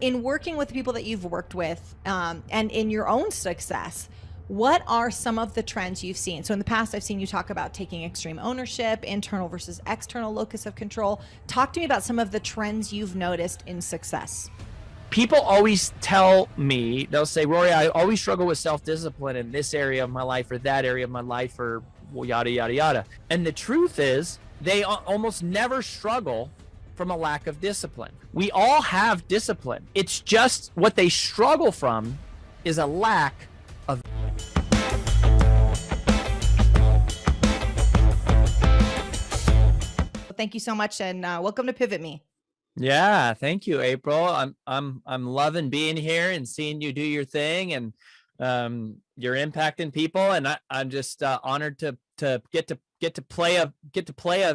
in working with the people that you've worked with, and in your own success, what are some of the trends you've seen? So in the past, I've seen you talk about taking extreme ownership, internal versus external locus of control. Talk to me about some of the trends you've noticed in success. People always tell me, they'll say, Rory, I always struggle with self-discipline in this area of my life or that area of my life or yada, yada, yada. And the truth is they almost never struggle from a lack of discipline. We all have discipline. It's just what they struggle from is a lack of. Thank you so much, and welcome to PivotMe. Yeah, thank you, April. I'm loving being here and seeing you do your thing, and you're impacting people, and I'm just honored to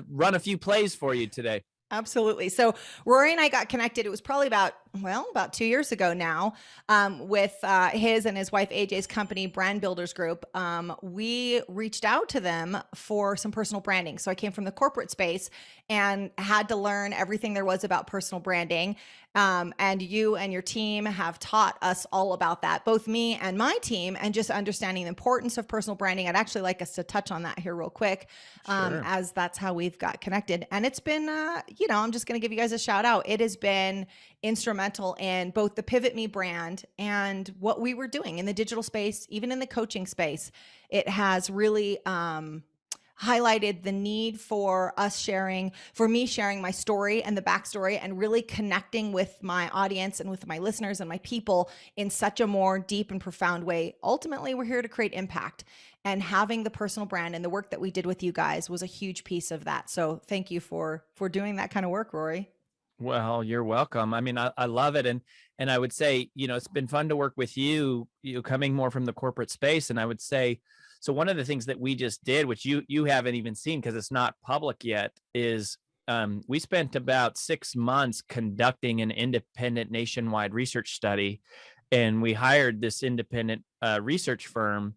run a few plays for you today. Absolutely. So Rory and I got connected. It was probably about 2 years ago now, with his and his wife AJ's company, Brandbuilders Group. We reached out to them for some personal branding. So I came from the corporate space and had to learn everything there was about personal branding. And you and your team have taught us all about that, both me and my team, and just understanding the importance of personal branding. I'd actually like us to touch on that here real quick, Sure. as that's how we've got connected. And it's been, I'm just going to give you guys a shout out. It has been instrumental in both the PivotMe brand and what we were doing in the digital space, even in the coaching space. It has really, highlighted the need for me sharing my story and the backstory and really connecting with my audience and with my listeners and my people in such a more deep and profound way. Ultimately, we're here to create impact, and having the personal brand and the work that we did with you guys was a huge piece of that. So thank you for doing that kind of work, Rory. Well, you're welcome. I mean, I love it. And I would say, it's been fun to work with you, coming more from the corporate space. And I would say, so one of the things that we just did, which you haven't even seen because it's not public yet, is we spent about 6 months conducting an independent nationwide research study. And we hired this independent research firm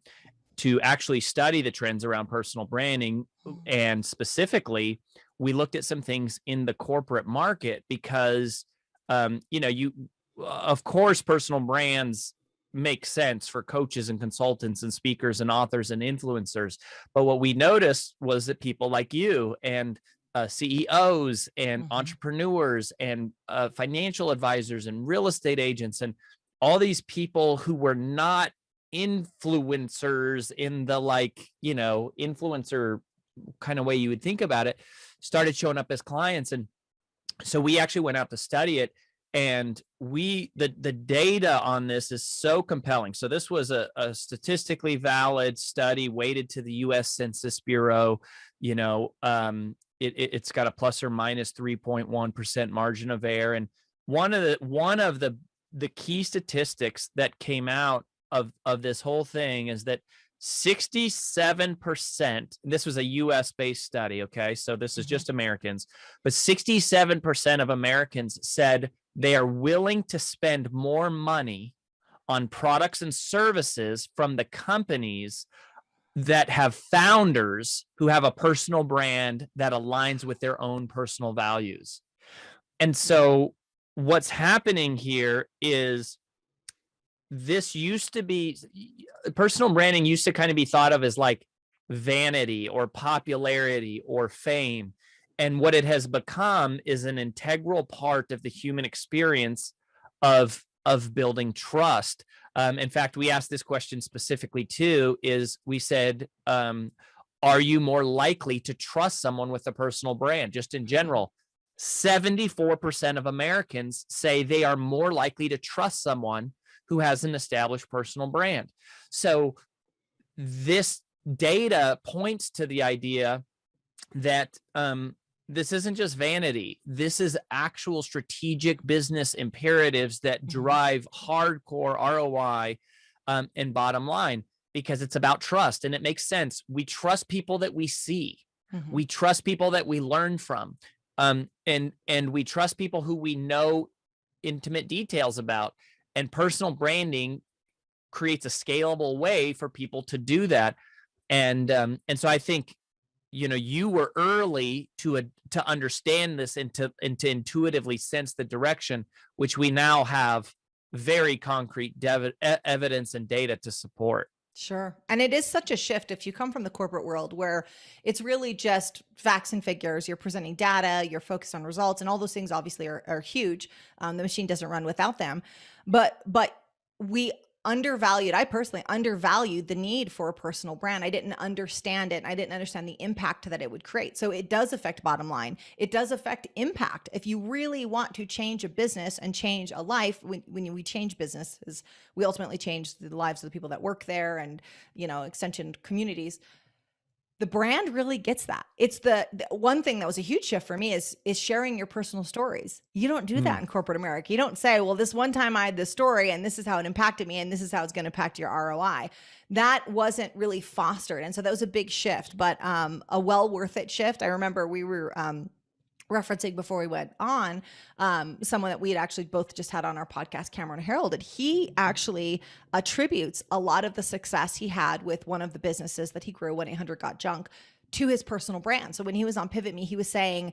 to actually study the trends around personal branding. And specifically, we looked at some things in the corporate market because, of course, personal brands make sense for coaches and consultants and speakers and authors and influencers. But what we noticed was that people like you and CEOs and entrepreneurs and financial advisors and real estate agents and all these people who were not influencers in the influencer kind of way you would think about it, started showing up as clients. And so we actually went out to study it, and the data on this is so compelling. So this was a statistically valid study weighted to the US Census Bureau. It's got a plus or minus 3.1% margin of error. And one of the key statistics that came out of this whole thing is that 67%, this was a US based study. Okay. So this is just Americans, but 67% of Americans said they are willing to spend more money on products and services from the companies that have founders who have a personal brand that aligns with their own personal values. And so what's happening here is, this used to be, personal branding used to kind of be thought of as like vanity or popularity or fame. And what it has become is an integral part of the human experience of building trust. In fact, we asked this question specifically too, we said, are you more likely to trust someone with a personal brand? Just in general, 74% of Americans say they are more likely to trust someone who has an established personal brand. So this data points to the idea that this isn't just vanity. This is actual strategic business imperatives that drive hardcore ROI and bottom line, because it's about trust, and it makes sense. We trust people that we see. We trust people that we learn from, and we trust people who we know intimate details about. And personal branding creates a scalable way for people to do that. And so I think you were early to understand this and to intuitively sense the direction, which we now have very concrete evidence and data to support. Sure. And it is such a shift if you come from the corporate world where it's really just facts and figures. You're presenting data, you're focused on results, and all those things obviously are huge. The machine doesn't run without them. But we undervalued, I personally undervalued the need for a personal brand. I didn't understand it. And I didn't understand the impact that it would create. So it does affect bottom line. It does affect impact. If you really want to change a business and change a life, when we change businesses, we ultimately change the lives of the people that work there and, extension communities. The brand really gets that. It's the one thing that was a huge shift for me is sharing your personal stories. You don't do that in corporate America. You don't say, well, this one time I had this story and this is how it impacted me and this is how it's going to impact your ROI. That wasn't really fostered. And so that was a big shift, but a well worth it shift. I remember we were referencing before we went on, someone that we had actually both just had on our podcast, Cameron Harold, and he actually attributes a lot of the success he had with one of the businesses that he grew, 1-800-GOT-JUNK, to his personal brand. So when he was on PivotMe, he was saying,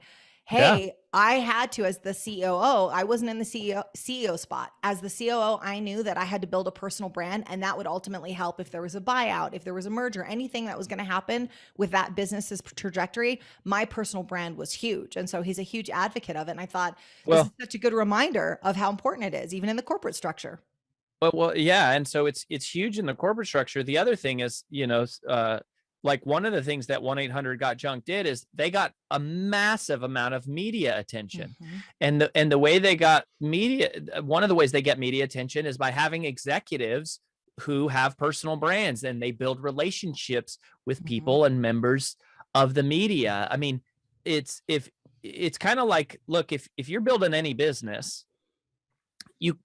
hey, I had to, as the COO, I wasn't in the CEO spot. As the COO, I knew that I had to build a personal brand, and that would ultimately help if there was a buyout, if there was a merger, anything that was going to happen with that business's trajectory. My personal brand was huge. And so he's a huge advocate of it. And I thought, this is such a good reminder of how important it is, even in the corporate structure. Well, yeah. And so it's huge in the corporate structure. The other thing is, like one of the things that 1-800-GOT-JUNK did is they got a massive amount of media attention. And the way they got media, one of the ways they get media attention is by having executives who have personal brands and they build relationships with people and members of the media. I mean, it's kind of like, look, if you're building any business, you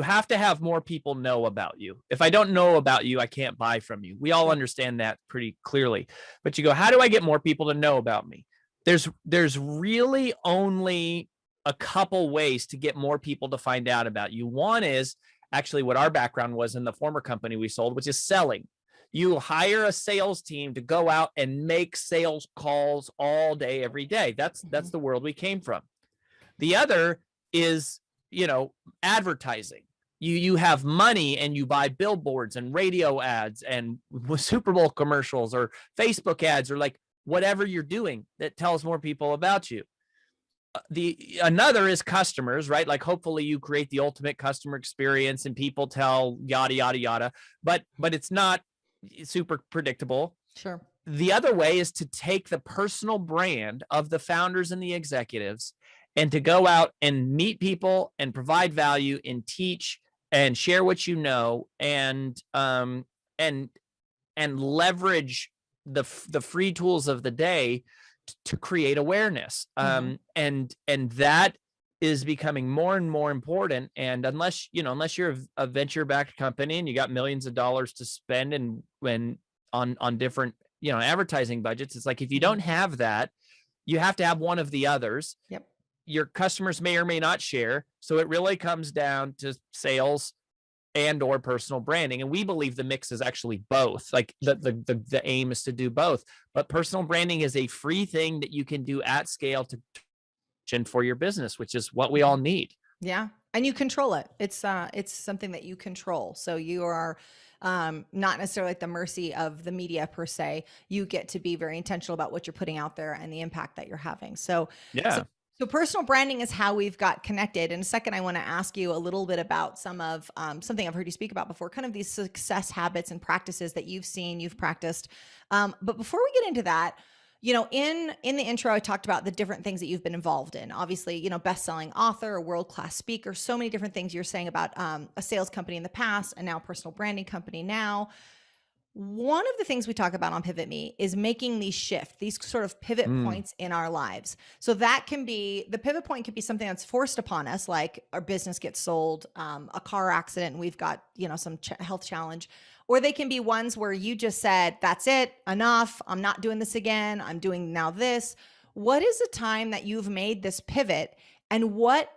have to have more people know about you. If I don't know about you, I can't buy from you. We all understand that pretty clearly. But you go, how do I get more people to know about me? There's really only a couple ways to get more people to find out about you. One is actually what our background was in the former company we sold, which is selling. You hire a sales team to go out and make sales calls all day, every day. That's the world we came from. The other is advertising. You have money and you buy billboards and radio ads and Super Bowl commercials or Facebook ads or like whatever you're doing that tells more people about you. Another is customers, right? Like hopefully you create the ultimate customer experience and people tell yada, yada, yada, but it's not super predictable. Sure. The other way is to take the personal brand of the founders and the executives and to go out and meet people and provide value and teach and share what you know and leverage the free tools of the day to create awareness. And that is becoming more and more important. And unless you're a venture-backed company and you got millions of dollars to spend and when on different advertising budgets, it's like if you don't have that, you have to have one of the others. Yep. Your customers may or may not share. So it really comes down to sales and or personal branding. And we believe the mix is actually both. Like the aim is to do both. But personal branding is a free thing that you can do at scale to for your business, which is what we all need. Yeah. And you control it. It's something that you control. So you are not necessarily at the mercy of the media per se. You get to be very intentional about what you're putting out there and the impact that you're having. So So personal branding is how we've got connected. In a second, I want to ask you a little bit about some of something I've heard you speak about before, kind of these success habits and practices that you've seen, you've practiced. But before we get into that, in the intro, I talked about the different things that you've been involved in. Obviously, best-selling author, a world-class speaker, so many different things you're saying about a sales company in the past and now personal branding company now. One of the things we talk about on PivotMe is making these shift, these sort of pivot points in our lives. So that can be, the pivot point can be something that's forced upon us, like our business gets sold, a car accident, and we've got, some health challenge. Or they can be ones where you just said, that's it, enough, I'm not doing this again, I'm doing now this. What is a time that you've made this pivot, and what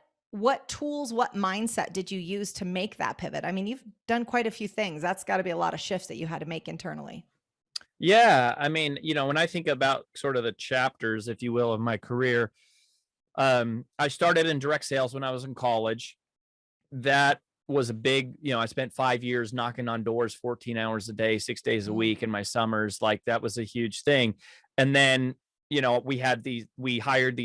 tools, what mindset did you use to make that pivot? I mean, you've done quite a few things. That's got to be a lot of shifts that you had to make internally. Yeah. I mean, when I think about sort of the chapters, if you will, of my career, I started in direct sales when I was in college. That was a big, I spent 5 years knocking on doors 14 hours a day, 6 days a Mm. week in my summers. Like that was a huge thing. And then, we hired these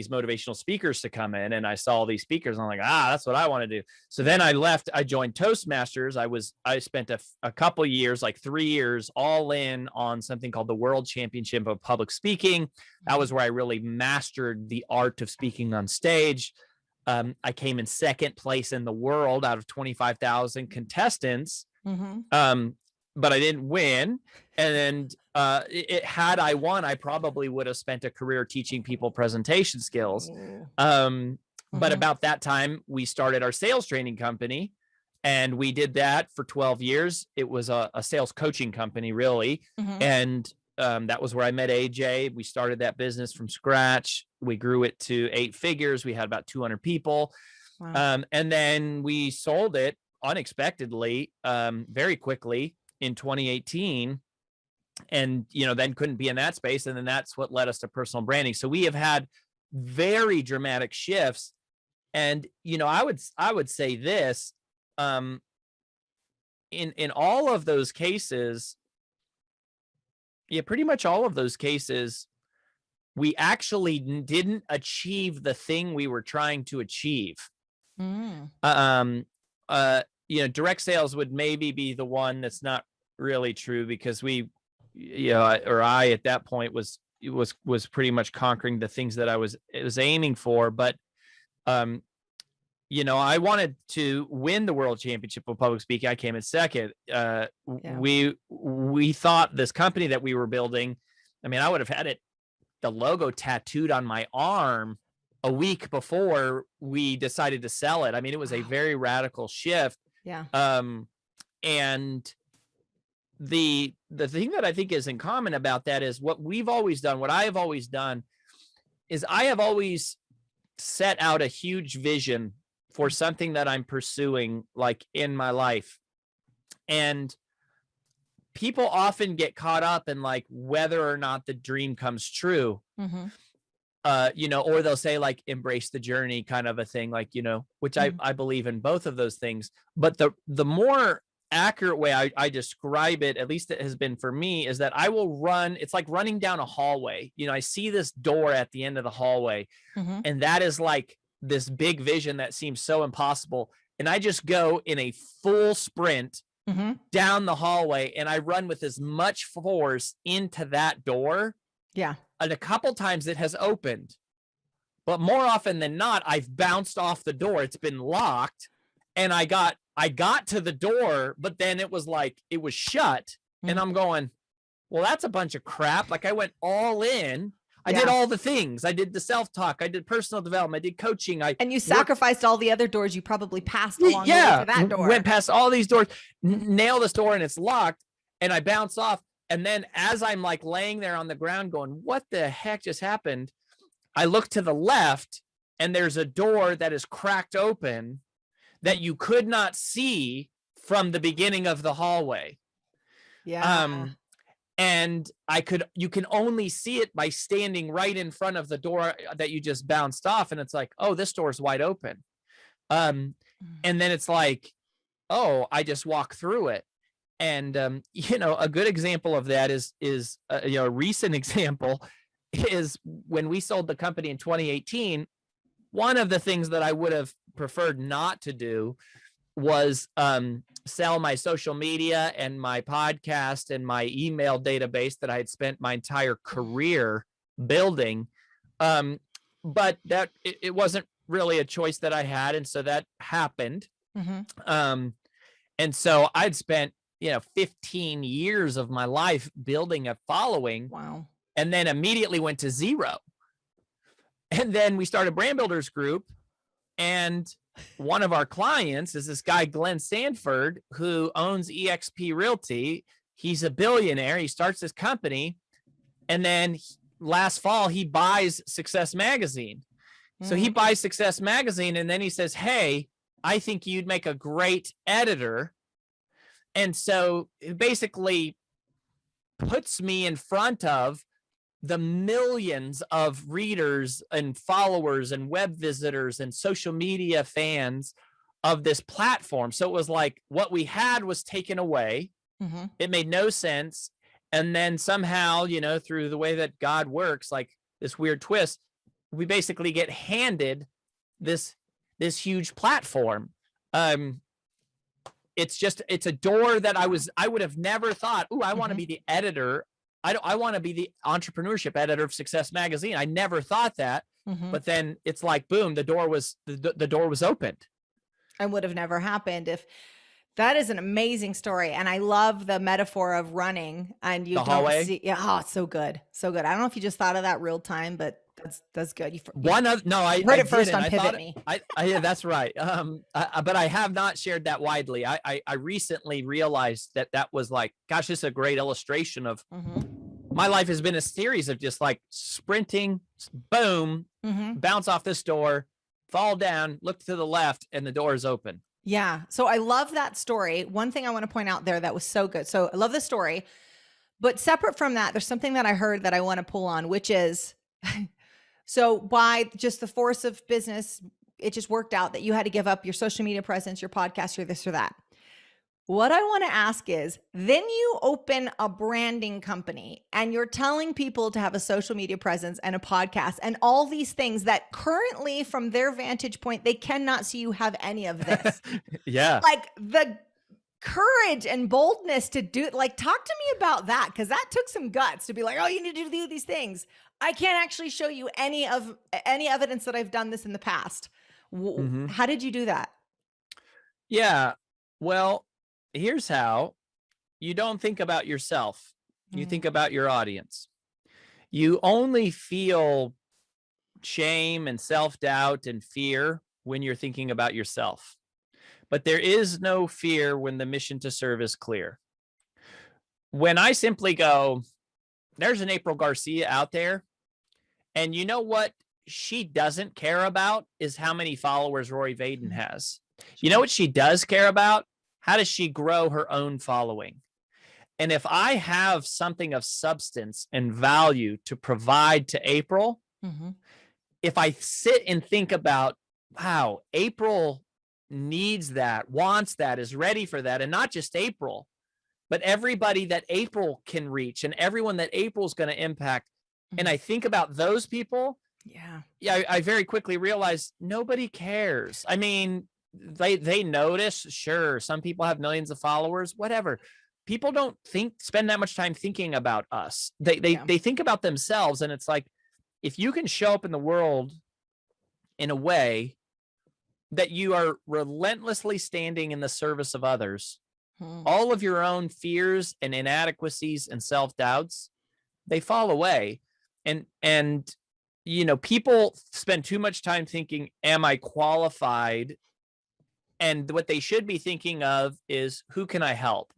motivational speakers to come in, and I saw these speakers. And I'm like, that's what I want to do. So then I left, I joined Toastmasters. I spent a couple years, like 3 years, all in on something called the World Championship of Public Speaking. That was where I really mastered the art of speaking on stage. I came in second place in the world out of 25,000 contestants. Mm-hmm. But I didn't win. And had I won, I probably would have spent a career teaching people presentation skills. But about that time, we started our sales training company, and we did that for 12 years. It was a sales coaching company, really. Mm-hmm. And that was where I met AJ. We started that business from scratch. We grew it to 8 figures. We had about 200 people. Wow. And then we sold it unexpectedly, very quickly in 2018. And, then couldn't be in that space. And then that's what led us to personal branding. So we have had very dramatic shifts. And, I would say this, in all of those cases, pretty much all of those cases, we actually didn't achieve the thing we were trying to achieve. Mm. Direct sales would maybe be the one that's not really true, because I at that point was pretty much conquering the things that I was aiming for. But I wanted to win the World Championship of Public Speaking. I came in second. We thought this company that we were building, I mean, I would have had the logo tattooed on my arm a week before we decided to sell it. I mean, it was a very radical shift. Yeah. And the thing that I think is in common about that is what we've always done, what I have always done, is I have always set out a huge vision for something that I'm pursuing, like in my life. And people often get caught up in like whether or not the dream comes true. Mm-hmm. Or they'll say like embrace the journey kind of a thing, like, which I believe in both of those things. But the more accurate way I describe it, at least it has been for me, is that I will run. It's like running down a hallway. I see this door at the end of the hallway, and that is like this big vision that seems so impossible. And I just go in a full sprint down the hallway, and I run with as much force into that door. Yeah. And a couple times it has opened, but more often than not, I've bounced off the door. It's been locked, and I got to the door, but then it was shut. And I'm going, well, that's a bunch of crap. Like I went all in. I did all the things. I did the self-talk. I did personal development. I did coaching. And you sacrificed all the other doors you probably passed along the way to that door. Went past all these doors, nailed this door, and it's locked. And I bounce off. And then as I'm like laying there on the ground going, what the heck just happened? I look to the left, and there's a door that is cracked open that you could not see from the beginning of the hallway. Yeah. And you can only see it by standing right in front of the door that you just bounced off. And it's like, oh, this door is wide open. And then it's like, oh, I just walk through it. And, a good example of that is a recent example is when we sold the company in 2018. One of the things that I would have preferred not to do was sell my social media and my podcast and my email database that I had spent my entire career building. But that it wasn't really a choice that I had. And so that happened. And so I'd spent, 15 years of my life building a following. Wow. And then immediately went to zero. And then we started Brandbuilders Group, and one of our clients is this guy, Glenn Sanford, who owns eXp Realty. He's a billionaire. He starts this company, and then last fall he buys Success Magazine. So he buys Success Magazine, and then he says, hey, I think you'd make a great editor. And so basically puts me in front of the millions of readers and followers and web visitors and social media fans of this platform. So it was like what we had was taken away. Mm-hmm. It made no sense. And then somehow, through the way that God works, like this weird twist, we basically get handed this huge platform. It's a door that I would have never thought, I want to be the editor. I want to be the entrepreneurship editor of Success Magazine. I never thought that. But then it's like, boom, the door was opened. And would have never happened if. That is an amazing story. And I love the metaphor of running and you don't see. Yeah. Oh, it's so good. So good. I don't know if you just thought of that real time, but that's good. I heard it first on PivotMe. Yeah, that's right. But I have not shared that widely. I recently realized that was like, gosh, this is a great illustration of my life has been a series of just like sprinting, boom, bounce off this door, fall down, look to the left, and the door is open. Yeah. So I love that story. One thing I want to point out there that was so good. So I love the story, but separate from that, there's something that I heard that I want to pull on, which is, so by just the force of business, it just worked out that you had to give up your social media presence, your podcast, your this or that. What I want to ask is, then you open a branding company and you're telling people to have a social media presence and a podcast and all these things that currently from their vantage point, they cannot see you have any of this. Yeah. Like the courage and boldness to do, like, talk to me about that. Cause that took some guts to be like, oh, you need to do these things. I can't actually show you any evidence that I've done this in the past. How did you do that? Yeah. Well, here's how. You don't think about yourself. You think about your audience. You only feel shame and self-doubt and fear when you're thinking about yourself. But there is no fear when the mission to serve is clear. When I simply go, there's an April Garcia out there, and you know what she doesn't care about is how many followers Rory Vaden has. You know what she does care about? How does she grow her own following? And if I have something of substance and value to provide to April, if I sit and think about, wow, April needs that, wants that, is ready for that, and not just April, but everybody that April can reach and everyone that April's going to impact. And I think about those people. Yeah. I very quickly realized nobody cares. I mean, they notice, sure, some people have millions of followers, whatever. People don't spend that much time thinking about us. They think about themselves. And it's like, if you can show up in the world in a way that you are relentlessly standing in the service of others, all of your own fears and inadequacies and self-doubts, they fall away. And people spend too much time thinking, am I qualified? And what they should be thinking of is, who can I help?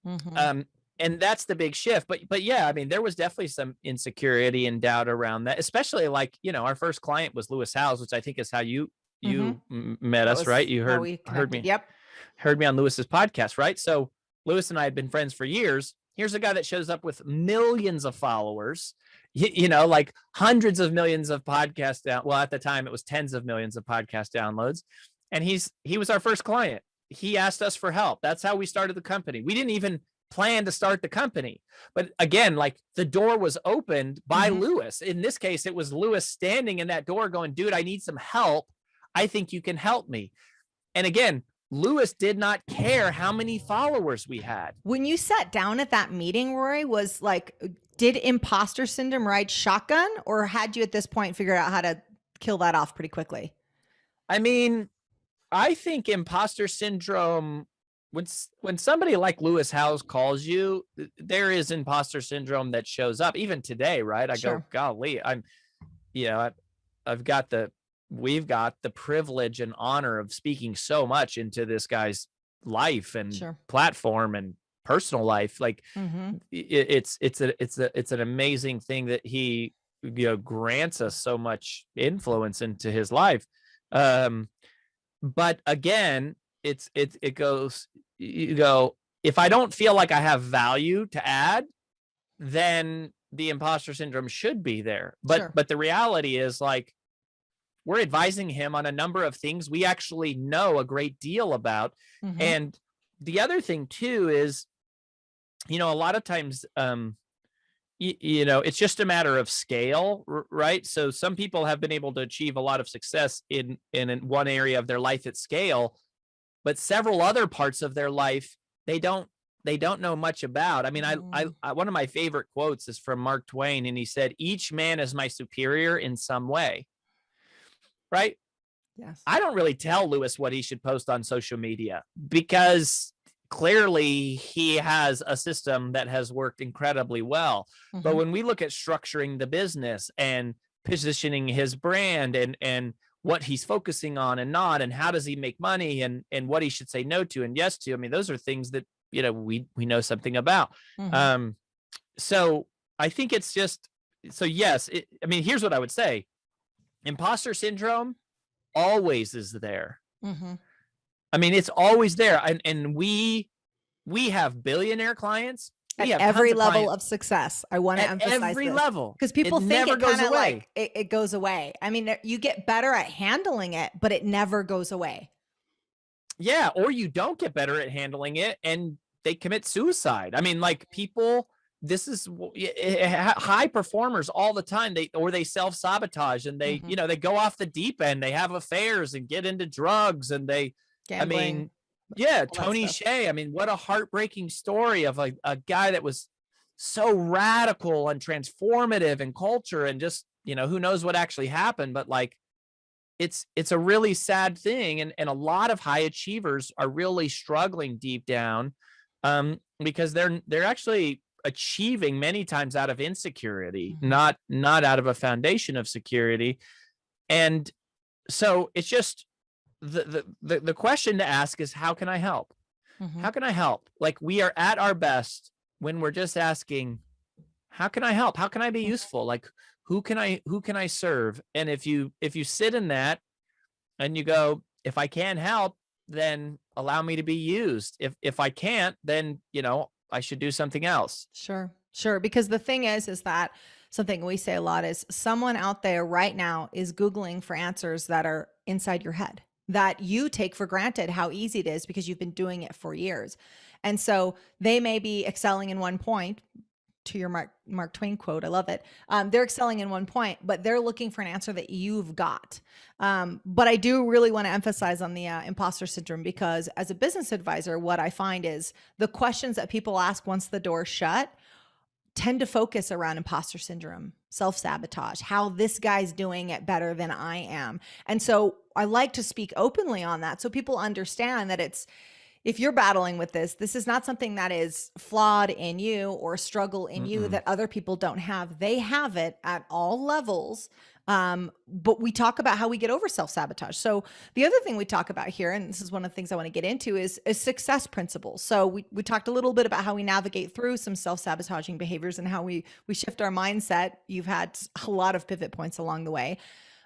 And that's the big shift. But yeah, I mean, there was definitely some insecurity and doubt around that, especially like, our first client was Lewis Howes, which I think is how you met us, right? You heard me. Yep. Heard me on Lewis's podcast, right? So Lewis and I had been friends for years. Here's a guy that shows up with millions of followers, like hundreds of millions of podcast well, at the time it was tens of millions of podcast downloads. And he was our first client. He asked us for help. That's how we started the company. We didn't even plan to start the company. But again, like the door was opened by Lewis. In this case, it was Lewis standing in that door going, dude, I need some help. I think you can help me. And again, Lewis did not care how many followers we had. When you sat down at that meeting, Rory, was like, did imposter syndrome ride shotgun, or had you at this point figured out how to kill that off pretty quickly? I mean, I think imposter syndrome, when somebody like Lewis Howes calls you, there is imposter syndrome that shows up even today, right? I go, golly, we've got the privilege and honor of speaking so much into this guy's life and platform and personal life. Like it's an amazing thing that he, grants us so much influence into his life. But again, it goes, if I don't feel like I have value to add, then the imposter syndrome should be there. But Sure. but the reality is, like, we're advising him on a number of things we actually know a great deal about. Mhm. And the other thing too is, a lot of times, it's just a matter of scale, right? So some people have been able to achieve a lot of success in one area of their life at scale, but several other parts of their life they don't know much about. I mean, Mm. I one of my favorite quotes is from Mark Twain, and he said, "Each man is my superior in some way." Right? Yes. I don't really tell Lewis what he should post on social media, because clearly he has a system that has worked incredibly well. But Mhm. when we look at structuring the business and positioning his brand, and what he's focusing on and not, and how does he make money, and what he should say no to and yes to, I mean, those are things that, we know something about. Mhm. Um, so I think it's just, so yes, I mean, here's what I would say. Imposter syndrome always is there. Mhm. I mean, it's always there. And we have billionaire clients. We At have tons every of level clients of success. I want to at emphasize every this level. because It people think never it goes kind of away. like it goes away. I mean, you get better at handling it, but it never goes away. Yeah, or you don't get better at handling it and they commit suicide. I mean, like, people, this is high performers all the time. They self-sabotage, and Mhm. they go off the deep end. They have affairs and get into drugs, and I Gambling, mean, yeah, all that Tony stuff. Hsieh. I mean, what a heartbreaking story of a guy that was so radical and transformative in culture, and just, who knows what actually happened, but, like, it's a really sad thing, and a lot of high achievers are really struggling deep down, because they're actually achieving many times out of insecurity, Mhm. not out of a foundation of security. And so it's just, the question to ask is, how can I help? Mhm. How can I help? Like, we are at our best when we're just asking, how can I help? How can I be Mhm. useful? Like, who can I serve? And if you sit in that and you go, if I can help, then allow me to be used. If I can't, then, I should do something else. Sure. Sure. Because the thing is that something we say a lot is someone out there right now is Googling for answers that are inside your head that you take for granted how easy it is because you've been doing it for years. And so they may be excelling in one point, to your Mark Twain quote. I love it. They're excelling in one point, but they're looking for an answer that you've got. But I do really want to emphasize on the imposter syndrome, because as a business advisor, what I find is the questions that people ask once the door's shut tend to focus around imposter syndrome, self-sabotage, how this guy's doing it better than I am. And so I like to speak openly on that so people understand that if you're battling with this is not something that is flawed in you or a struggle in you Mm-mm. that other people don't have. They have it at all levels. But we talk about how we get over self-sabotage. So the other thing we talk about here, and this is one of the things I want to get into, is success principles. So we talked a little bit about how we navigate through some self-sabotaging behaviors and how we shift our mindset. You've had a lot of pivot points along the way.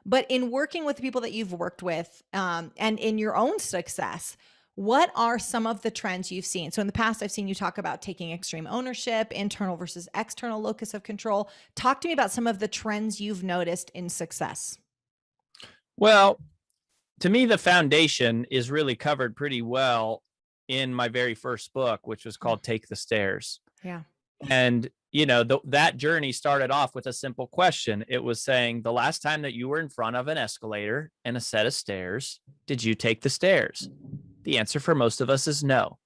But in working with the people that you've worked with, and in your own success, what are some of the trends you've seen? So in the past, I've seen you talk about taking extreme ownership, internal versus external locus of control. Talk to me about some of the trends you've noticed in success. Well, to me, the foundation is really covered pretty well in my very first book, which was Mm. called Take the Stairs. Yeah. And, that journey started off with a simple question. It was saying, the last time that you were in front of an escalator and a set of stairs, did you take the stairs? The answer for most of us is no.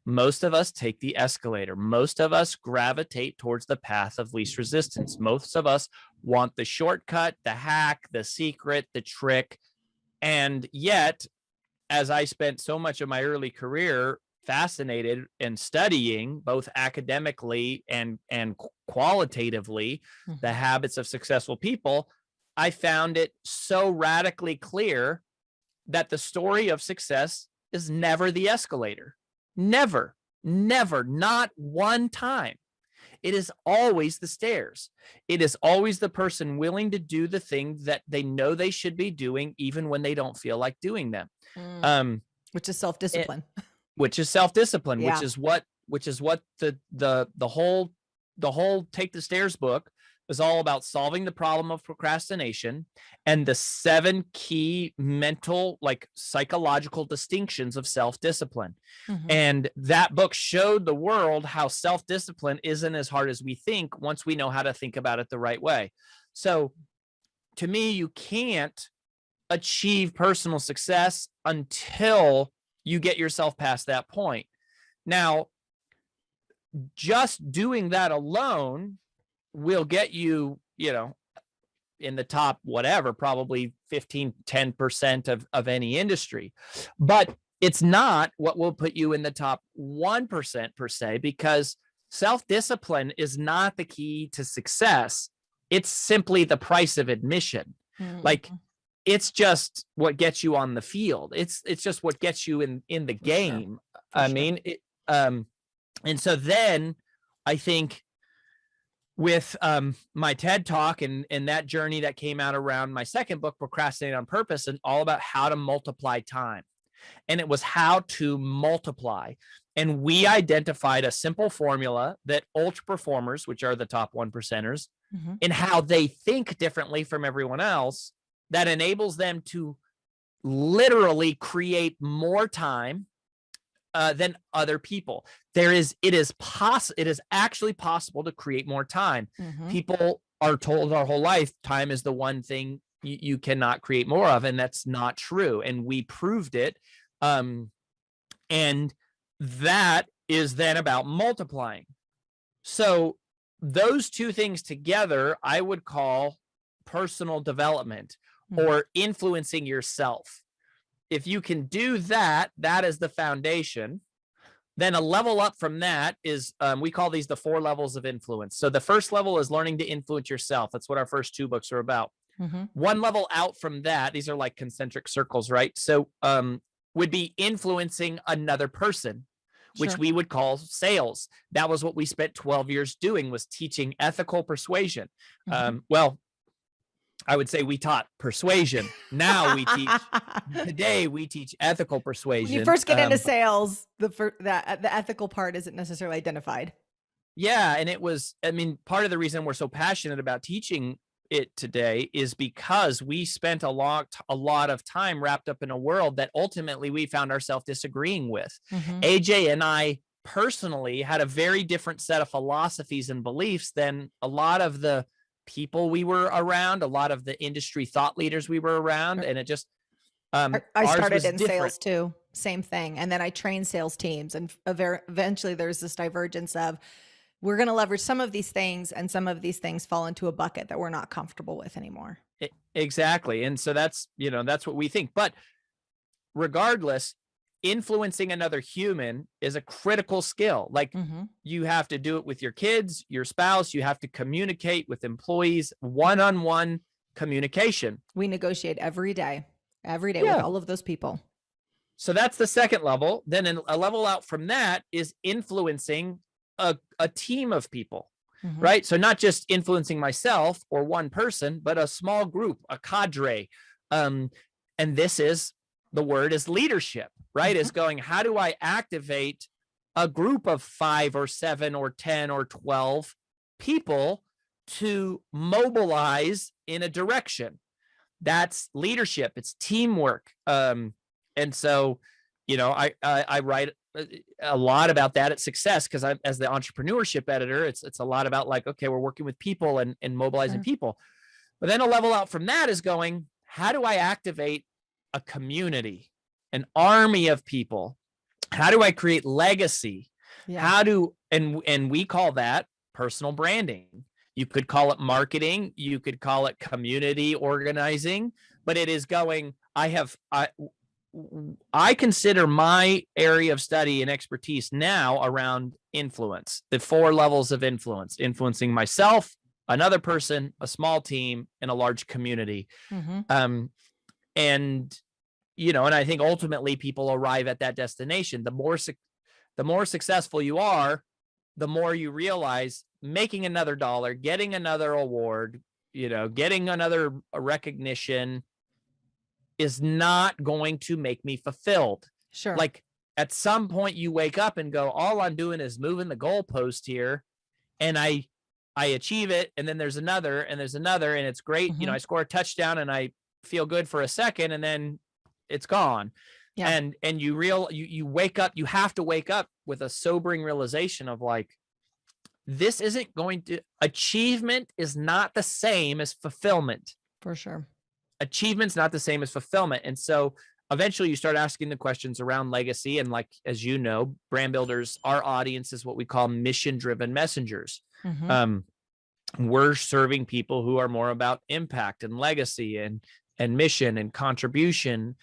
Most of us take the escalator. Most of us gravitate towards the path of least resistance. Most of us want the shortcut, the hack, the secret, the trick. And yet, as I spent so much of my early career fascinated and studying both academically and qualitatively the Mhm. habits of successful people, I found it so radically clear that the story of success is never the escalator. Never, never, not one time. It is always the stairs. It is always the person willing to do the thing that they know they should be doing, even when they don't feel like doing them. Mm. Um, Which is it, self-discipline. which is self-discipline, which Yeah. is what the whole the whole Take the Stairs book is all about solving the problem of procrastination and the 7 key mental, like psychological distinctions of self-discipline. And that book showed the world how self-discipline isn't as hard as we think once we know how to think about it the right way. So to me, you can't achieve personal success until you get yourself past that point. Now, just doing that alone will get you, in the top, whatever, probably 15, 10% of any industry. But it's not what will put you in the top 1% per se, because self-discipline is not the key to success. It's simply the price of admission. Like, it's just what gets you on the field. It's just what gets you in the game. And so then I think with my TED Talk and that journey that came out around my second book, Procrastinate on Purpose, and all about how to multiply time. And it was how to multiply. And we identified a simple formula that ultra performers, which are the top 1%ers, in how they think differently from everyone else, that enables them to literally create more time than other people. It is actually possible to create more time. People are told our whole life time is the one thing you cannot create more of, and that's not true. And we proved it. And that is then about multiplying. So those two things together, I would call personal development or influencing yourself. If you can do that, that is the foundation. Then a level up from that is, we call these the 4 levels of influence. So the first level is learning to influence yourself. That's what our first 2 books are about. One level out from that, these are like concentric circles, right? So would be influencing another person, which we would call sales. That was what we spent 12 years doing, was teaching ethical persuasion. Well, I would say we taught persuasion. Now today we teach ethical persuasion. When you first get into sales, the ethical part isn't necessarily identified. Yeah. And it was, part of the reason we're so passionate about teaching it today is because we spent a lot of time wrapped up in a world that ultimately we found ourselves disagreeing with. AJ and I personally had a very different set of philosophies and beliefs than a lot of the people we were around, a lot of the industry thought leaders we were around. And it just, I started in sales too, same thing. And then I trained sales teams, and eventually there's this divergence of, we're going to leverage some of these things, and some of these things fall into a bucket that we're not comfortable with anymore. Exactly. And so that's what we think. But regardless, influencing another human is a critical skill. Like, you have to do it with your kids, your spouse, you have to communicate with employees, one-on-one communication. We negotiate every day with all of those people. So that's the second level. Then a level out from that is influencing a team of people, right? So not just influencing myself or one person, but a small group, a cadre. And this is, the word is leadership, right? Is going, how do I activate a group of 5 or 7 or 10 or 12 people to mobilize in a direction? That's leadership. It's teamwork. And so, I write a lot about that at Success, because I'm, as the entrepreneurship editor, it's a lot about like, okay, we're working with people and mobilizing people. But then a level out from that is going, how do I activate a community, an army of people? How do I create legacy? And we call that personal branding. You could call it marketing. You could call it community organizing, but it is going, I consider my area of study and expertise now around influence, the 4 levels of influence: influencing myself, another person, a small team, and a large community. And, and I think ultimately people arrive at that destination. The more successful you are, the more you realize making another dollar, getting another award, getting another recognition is not going to make me fulfilled. Sure. Like, at some point you wake up and go, all I'm doing is moving the goalpost here, and I achieve it, and then there's another, and there's another, and it's great. Mhm. I score a touchdown and I feel good for a second, and then it's gone. Yeah. And you wake up, you have to wake up with a sobering realization of like, this isn't going to, achievement is not the same as fulfillment. For sure. Achievement's not the same as fulfillment. And so eventually you start asking the questions around legacy. And like, as you know, brand builders, our audience is what we call mission-driven messengers. Mhm. We're serving people who are more about impact and legacy and mission and contribution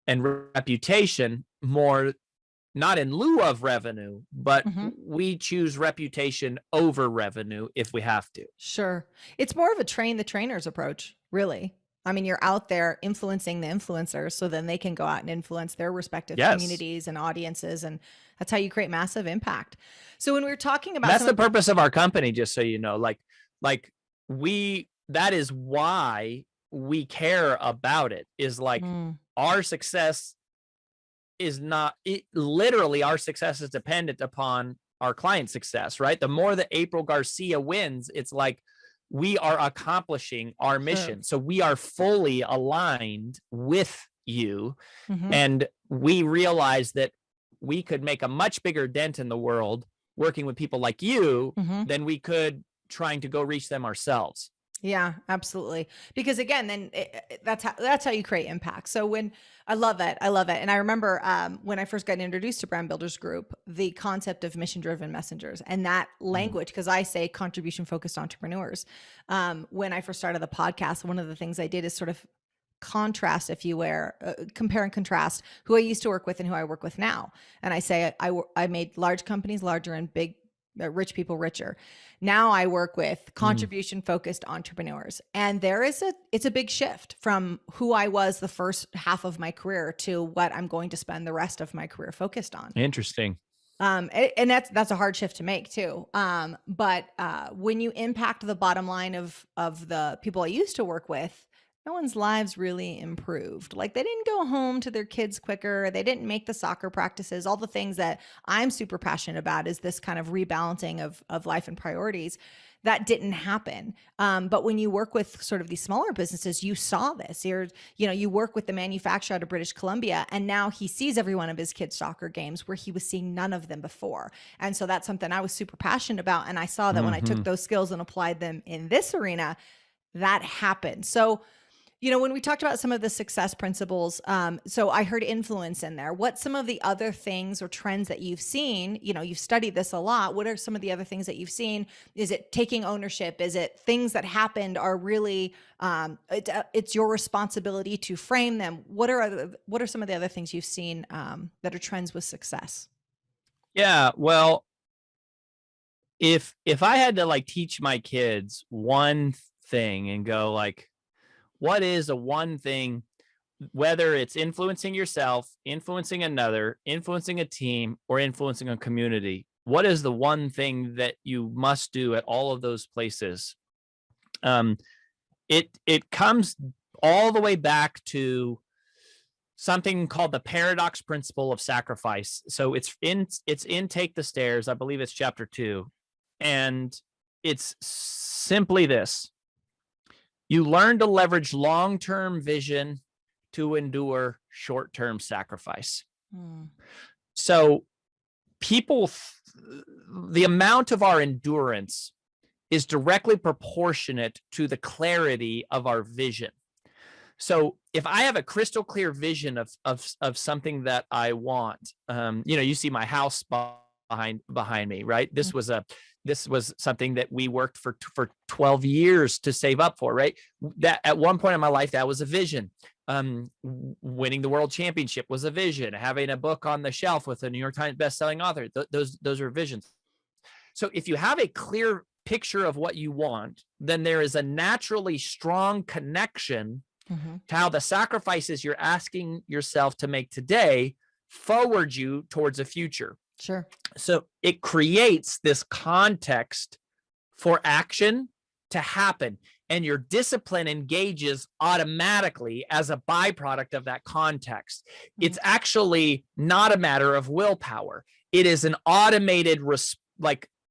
and reputation, more not in lieu of revenue, but Mhm. we choose reputation over revenue if we have to. Sure. It's more of a train the trainers approach, really. I mean, you're out there influencing the influencers so then they can go out and influence their respective Yes. communities and audiences. And that's how you create massive impact. So when we were talking about That's the purpose of our company, just so you know, like that is why we care about it, is like our success is not, literally our success is dependent upon our client success, right? The more that April Garcia wins, it's like we are accomplishing our mission. So we are fully aligned with you. And we realize that we could make a much bigger dent in the world working with people like you than we could trying to go reach them ourselves. Yeah, absolutely. Because again, then that's how you create impact. So when I love it. And I remember when I first got introduced to Brandbuilders Group, the concept of mission-driven messengers and that language, because I say contribution-focused entrepreneurs. When I first started the podcast, one of the things I did is sort of contrast, if you will, compare and contrast who I used to work with and who I work with now. And I say I made large companies larger and big rich people richer. Now I work with contribution focused entrepreneurs. And it's a big shift from who I was the first half of my career to what I'm going to spend the rest of my career focused on. Interesting. And that's a hard shift to make too. But when you impact the bottom line of the people I used to work with, no one's lives really improved. Like they didn't go home to their kids quicker. They didn't make the soccer practices, all the things that I'm super passionate about is this kind of rebalancing of life and priorities. That didn't happen. But when you work with sort of these smaller businesses, you saw this. You work with the manufacturer out of British Columbia, and now he sees every one of his kids' soccer games where he was seeing none of them before. And so that's something I was super passionate about. And I saw that when I took those skills and applied them in this arena, that happened. So when we talked about some of the success principles, so I heard influence in there. What's some of the other things or trends that you've seen? You've studied this a lot. What are some of the other things that you've seen? Is it taking ownership? Is it things that happened are really, it's your responsibility to frame them? What are some of the other things you've seen that are trends with success? Yeah, well, if I had to like teach my kids one thing and go like, what is a one thing, whether it's influencing yourself, influencing another, influencing a team, or influencing a community? What is the one thing that you must do at all of those places? It comes all the way back to something called the paradox principle of sacrifice. So it's in Take the Stairs. I believe it's chapter 2. And it's simply this. You learn to leverage long-term vision to endure short-term sacrifice. So the amount of our endurance is directly proportionate to the clarity of our vision. So if I have a crystal clear vision of something that I want, you see my house behind me, right? This was something that we worked for 12 years to save up for, right? That at one point in my life, that was a vision. Winning the world championship was a vision. Having a book on the shelf with a New York Times bestselling author, those are visions. So if you have a clear picture of what you want, then there is a naturally strong connection to how the sacrifices you're asking yourself to make today forward you towards a future. Sure. So it creates this context for action to happen, and your discipline engages automatically as a byproduct of that context. It's actually not a matter of willpower. It is an automated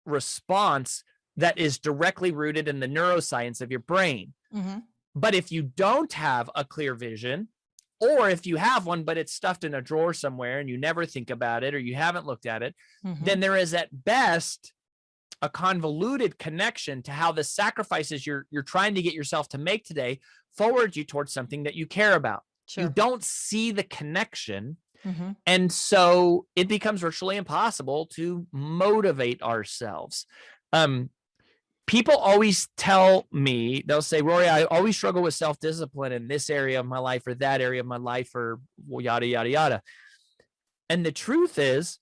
response that is directly rooted in the neuroscience of your brain. Mm-hmm. But if you don't have a clear vision, or if you have one, but it's stuffed in a drawer somewhere and you never think about it, or you haven't looked at it, Mm-hmm. then there is at best a convoluted connection to how the sacrifices you're trying to get yourself to make today forward you towards something that you care about. Sure. You don't see the connection. Mm-hmm. And so it becomes virtually impossible to motivate ourselves. People always tell me, they'll say, Rory, I always struggle with self-discipline in this area of my life or that area of my life or yada, yada, yada. And the truth is,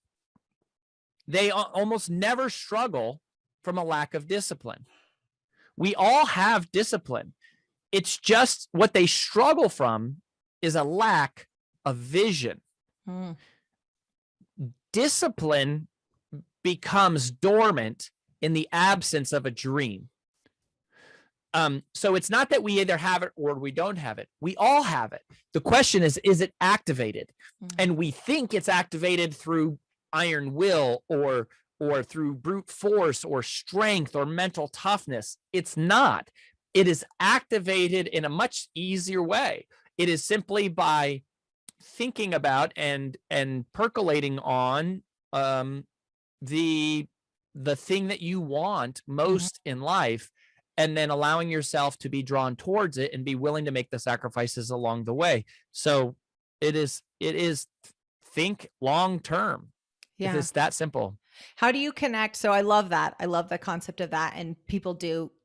they almost never struggle from a lack of discipline. We all have discipline. It's just what they struggle from is a lack of vision. Mm. Discipline becomes dormant in the absence of a dream. So it's not that we either have it or we don't have it. We all have it. The question is it activated? And we think it's activated through iron will or through brute force or strength or mental toughness. It's not. It is activated in a much easier way. It is simply by thinking about and percolating on the thing that you want most in life, and then allowing yourself to be drawn towards it and be willing to make the sacrifices along the way. So it is think long term. Yeah. It's that simple. How do you connect? So I love that. I love the concept of that. And people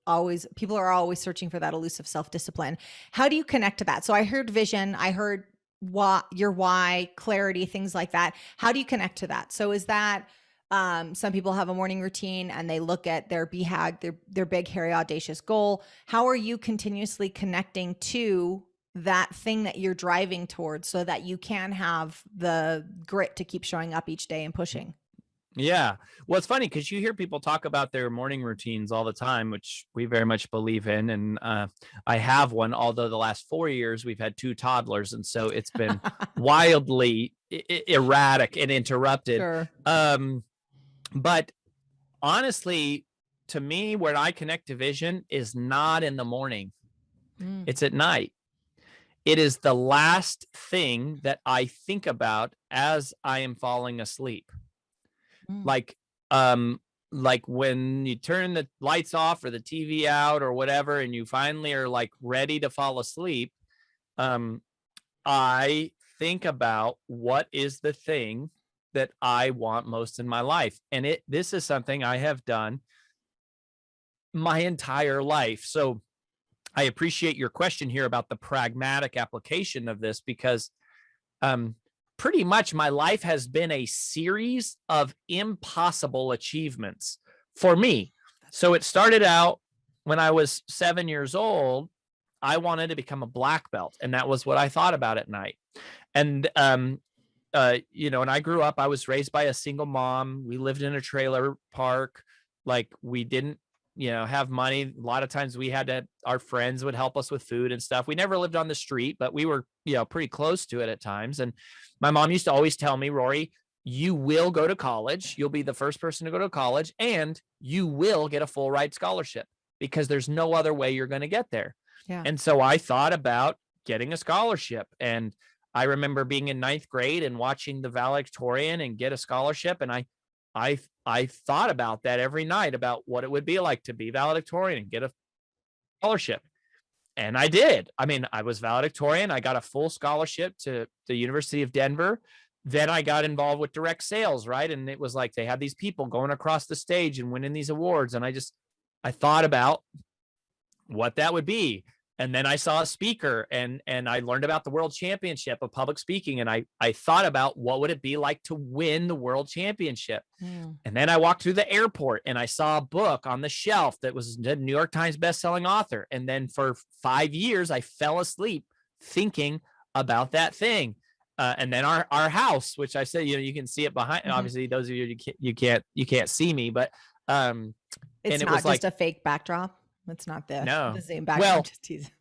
are always searching for that elusive self-discipline. How do you connect to that? So I heard vision, I heard your why, clarity, things like that. How do you connect to that? So is that, some people have a morning routine and they look at their BHAG, their big, hairy, audacious goal. How are you continuously connecting to that thing that you're driving towards so that you can have the grit to keep showing up each day and pushing? Yeah. Well, it's funny because you hear people talk about their morning routines all the time, which we very much believe in. And I have one, although the last 4 years we've had 2 toddlers. And so it's been wildly erratic and interrupted. Sure. But honestly, to me, where I connect to vision is not in the morning. It's at night. It is the last thing that I think about as I am falling asleep. Like when you turn the lights off or the TV out or whatever, and you finally are like ready to fall asleep, I think about what is the thing that I want most in my life. And this is something I have done my entire life. So I appreciate your question here about the pragmatic application of this, because pretty much my life has been a series of impossible achievements for me. So it started out when I was 7 years old. I wanted to become a black belt, and that was what I thought about at night. And and I grew up, I was raised by a single mom. We lived in a trailer park. Like, we didn't, have money. A lot of times our friends would help us with food and stuff. We never lived on the street, but we were, pretty close to it at times. And my mom used to always tell me, Rory, you will go to college. You'll be the first person to go to college, and you will get a full ride scholarship, because there's no other way you're going to get there. Yeah. And so I thought about getting a scholarship. And I remember being in 9th grade and watching the valedictorian and get a scholarship. And I thought about that every night, about what it would be like to be valedictorian and get a scholarship. And I did. I mean, I was valedictorian. I got a full scholarship to the University of Denver. Then I got involved with direct sales, right? And it was like they had these people going across the stage and winning these awards. And I thought about what that would be. And then I saw a speaker and I learned about the world championship of public speaking. And I thought about what would it be like to win the world championship. And then I walked through the airport and I saw a book on the shelf that was the New York Times bestselling author. And then for 5 years, I fell asleep thinking about that thing. And then our house, which I said, you can see it behind. Obviously, those of you can't see me, but it's not just a fake backdrop. It's not the same backdrop. Well, just teasing.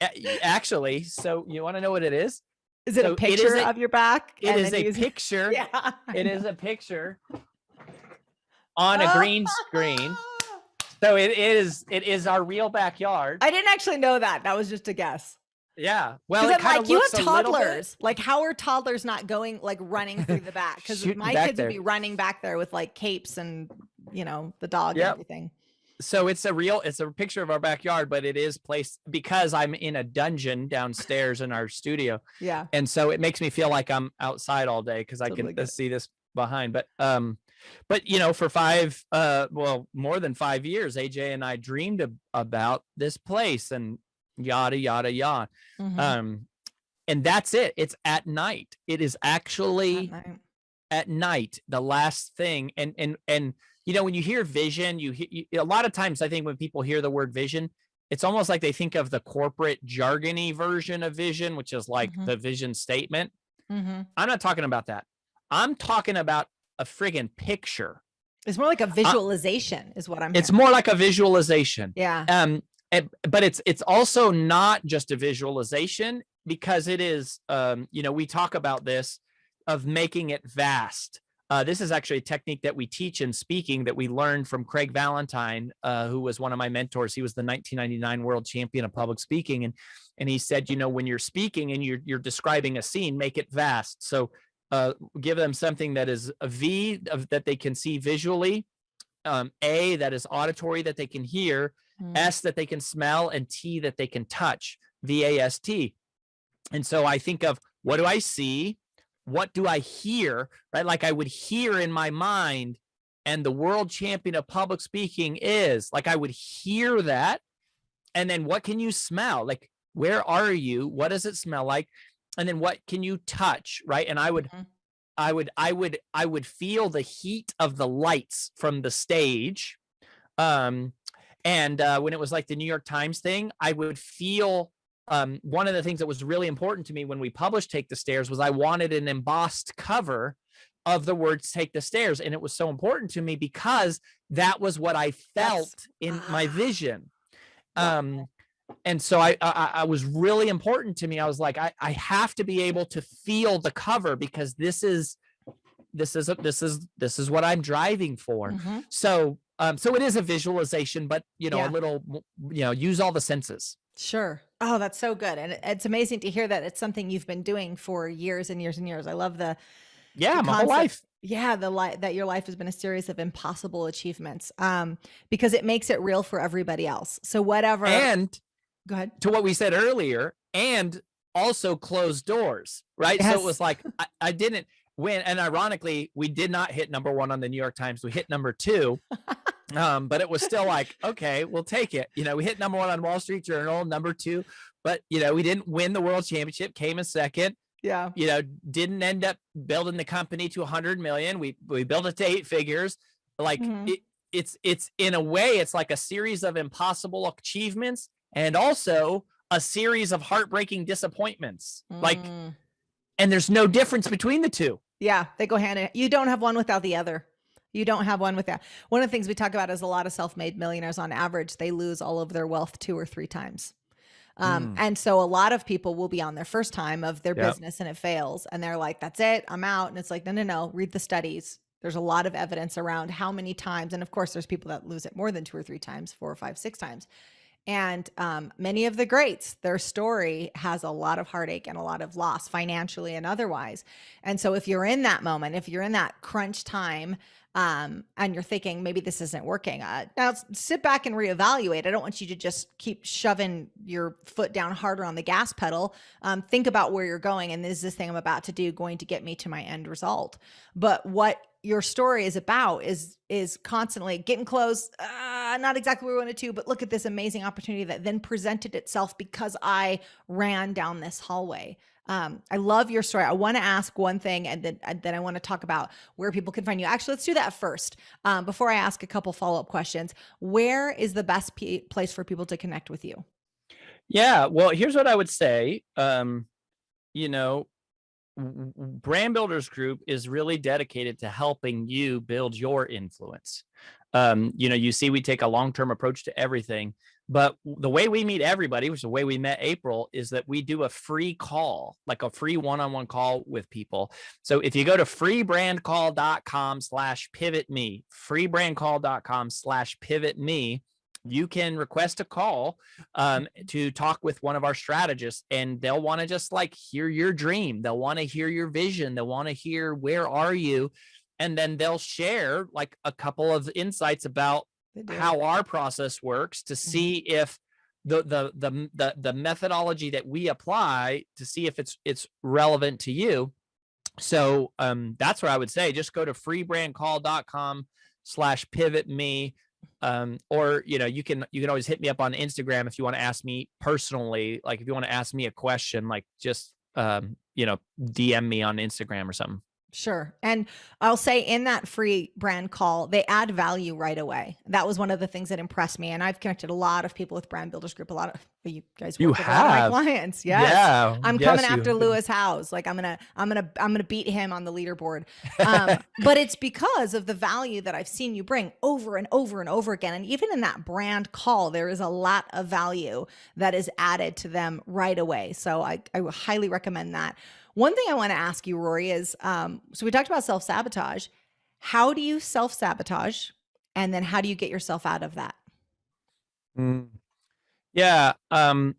Actually, so you want to know what it is? Is it a picture of your back? It is a picture. Yeah. It is a picture on a green screen. So it is our real backyard. I didn't actually know that. That was just a guess. Yeah. Well, it I'm kind like, of you looks have a little bit. toddlers. Like, how are toddlers not going, like, running through the back? Because Shooting my back kids there. would be running back there with like capes and, you know, the dog and Yep. everything. So it's a picture of our backyard, but it is placed because I'm in a dungeon downstairs in our studio. Yeah. And so it makes me feel like I'm outside all day because I Totally can get it. see this behind. But you know, for more than 5 years, AJ and I dreamed about this place and yada, yada, yada. Mhm. And that's it. It's at night. It is actually at night, the last thing. And you know, when you hear vision, a lot of times I think when people hear the word vision, it's almost like they think of the corporate jargony version of vision, which is like the vision statement. I'm not talking about that. I'm talking about a friggin' picture. It's more like a visualization is what I'm hearing. It's more like a visualization. Yeah. But it's also not just a visualization because it is, you know, we talk about this of making it vast. This is actually a technique that we teach in speaking that we learned from Craig Valentine, who was one of my mentors. He was the 1999 world champion of public speaking. And he said, you know, when you're speaking and you're describing a scene, make it vast. So give them something that is a V that they can see visually, A that is auditory that they can hear, S that they can smell, and T that they can touch, VAST. And so I think of, what do I see? What do I hear? Right? Like I would hear in my mind, and the world champion of public speaking is, like I would hear that. And then what can you smell? Like, where are you? What does it smell like? And then what can you touch? Right. And I would feel the heat of the lights from the stage. And when it was like the New York Times thing, I would feel, one of the things that was really important to me when we published Take the Stairs was I wanted an embossed cover of the words Take the Stairs. And it was so important to me because that was what I felt in my vision. And so I was really important to me. I was like, I have to be able to feel the cover because this is what I'm driving for. So it is a visualization, but you know, a little, you know, use all the senses. Sure. Oh, that's so good. And it's amazing to hear that it's something you've been doing for years and years and years. I love the my whole life. Yeah, that your life has been a series of impossible achievements. Because it makes it real for everybody else. So whatever. And go ahead. To what we said earlier, and also closed doors, right? Yes. So it was like I didn't win, and ironically, we did not hit #1 on the New York Times. We hit #2. But it was still like, okay, we'll take it. You know, we hit #1 on Wall Street Journal, #2, but you know, we didn't win the world championship, came in second. Yeah. You know, didn't end up building the company to 100 million. We built it to 8 figures. Like it's in a way, it's like a series of impossible achievements and also a series of heartbreaking disappointments. Like, and there's no difference between the two. Yeah, they go hand in hand. You don't have one without the other. You don't have one without. One of the things we talk about is a lot of self-made millionaires on average, they lose all of their wealth 2 or 3 times. And so a lot of people will be on their first time of their business and it fails. And they're like, that's it, I'm out. And it's like, no, read the studies. There's a lot of evidence around how many times. And of course, there's people that lose it more than 2 or 3 times, 4 or 5, 6 times. And many of the greats, their story has a lot of heartache and a lot of loss financially and otherwise. And so if you're in that moment, if you're in that crunch time, and you're thinking maybe this isn't working, now sit back and reevaluate. I don't want you to just keep shoving your foot down harder on the gas pedal. Think about where you're going, and is this thing I'm about to do going to get me to my end result? But what your story is about is constantly getting close, not exactly where we wanted to, but look at this amazing opportunity that then presented itself because I ran down this hallway. I love your story. I want to ask one thing, and then I want to talk about where people can find you. Actually, let's do that first. Before I ask a couple follow-up questions, where is the best place for people to connect with you? Yeah, well, here's what I would say. You know, Brandbuilders Group is really dedicated to helping you build your influence. You know, you see, we take a long-term approach to everything, but the way we meet everybody, which is the way we met April, is that we do a free call, like a free one-on-one call with people. So if you go to freebrandcall.com/pivotme, freebrandcall.com/pivotme, you can request a call to talk with one of our strategists, and they'll want to just like hear your dream. They'll want to hear your vision. They'll want to hear, where are you? And then they'll share like a couple of insights about how our process works to see if the methodology that we apply, to see if it's relevant to you. So that's what I would say. Just go to freebrandcall.com/pivotme. Or, you can always hit me up on Instagram if you want to ask me personally. Like if you want to ask me a question, like just, DM me on Instagram or something. Sure. And I'll say in that free brand call, they add value right away. That was one of the things that impressed me. And I've connected a lot of people with Brandbuilders Group. A lot of you guys work with a lot of my clients. Yes. Yeah. I'm coming after Lewis Howes. Like I'm gonna beat him on the leaderboard. But it's because of the value that I've seen you bring over and over and over again. And even in that brand call, there is a lot of value that is added to them right away. So I would highly recommend that. One thing I want to ask you, Rory, is so we talked about self-sabotage. How do you self-sabotage? And then how do you get yourself out of that? Yeah. I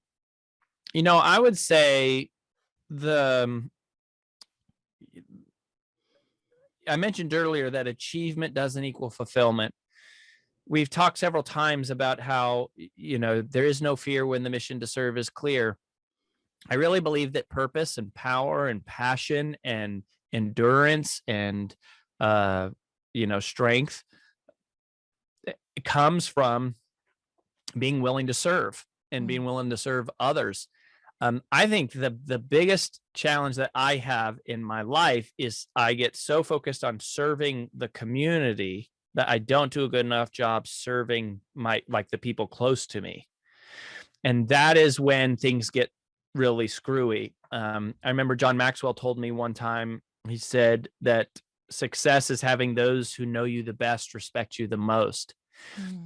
would say I mentioned earlier that achievement doesn't equal fulfillment. We've talked several times about how, there is no fear when the mission to serve is clear. I really believe that purpose and power and passion and endurance and, strength, it comes from being willing to serve and being willing to serve others. I think the biggest challenge that I have in my life is I get so focused on serving the community that I don't do a good enough job serving the people close to me. And that is when things get really screwy. I remember John Maxwell told me one time, he said that success is having those who know you the best respect you the most.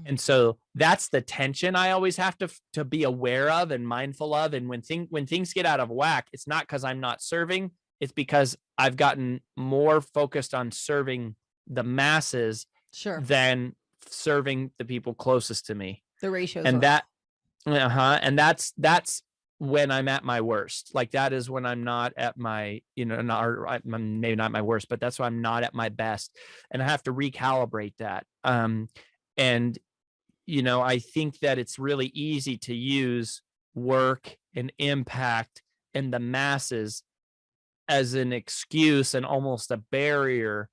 And so that's the tension I always have to be aware of and mindful of. And when things get out of whack, it's not because I'm not serving, it's because I've gotten more focused on serving the masses than serving the people closest to me. The ratios and that and that's when I'm at my worst. Like that is when I'm not at my, I'm maybe not my worst, but that's when I'm not at my best. And I have to recalibrate that. And, I think that it's really easy to use work and impact and the masses as an excuse and almost a barrier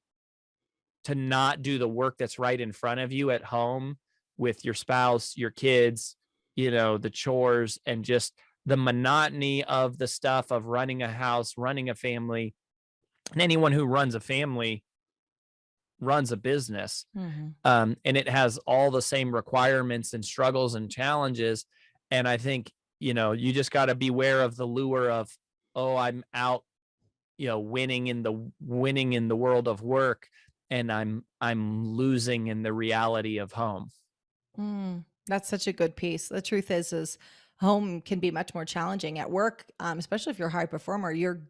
to not do the work that's right in front of you at home with your spouse, your kids, the chores, and just the monotony of the stuff of running a house, running a family. And anyone who runs a family runs a business. And it has all the same requirements and struggles and challenges. And I think, you just got to beware of the lure of, oh, I'm out, winning in the world of work, and I'm losing in the reality of home. That's such a good piece. The truth is home can be much more challenging. At work, especially if you're a high performer, you're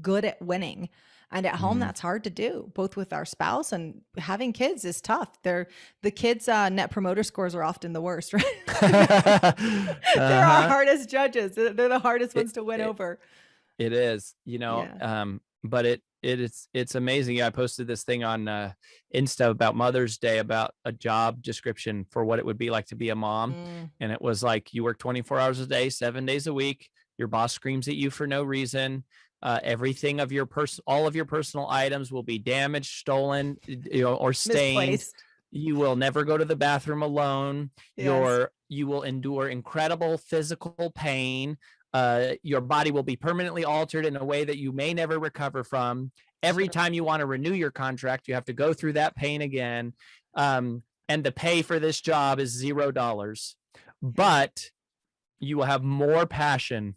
good at winning. And at home, that's hard to do, both with our spouse, and having kids is tough. The kids' net promoter scores are often the worst, right? They're our hardest judges. They're the hardest ones to win over. It is, but it's amazing. I posted this thing on Insta about Mother's Day, about a job description for what it would be like to be a mom. And it was like, you work 24 hours a day, 7 days a week. Your boss screams at you for no reason. Everything of all of your personal items will be damaged, stolen, or stained. Misplaced. You will never go to the bathroom alone. Yes. You will endure incredible physical pain. Your body will be permanently altered in a way that you may never recover from. Every time you want to renew your contract, you have to go through that pain again. And the pay for this job is $0. But you will have more passion,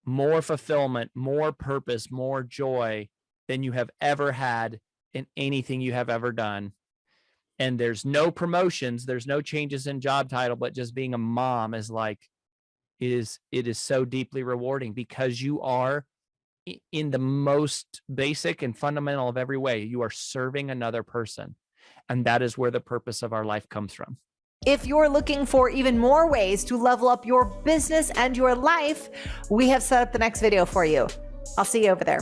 more fulfillment, more purpose, more joy than you have ever had in anything you have ever done. And there's no promotions, there's no changes in job title, but just being a mom is like, it is so deeply rewarding, because you are, in the most basic and fundamental of every way, you are serving another person. And that is where the purpose of our life comes from. If you're looking for even more ways to level up your business and your life, we have set up the next video for you. I'll see you over there.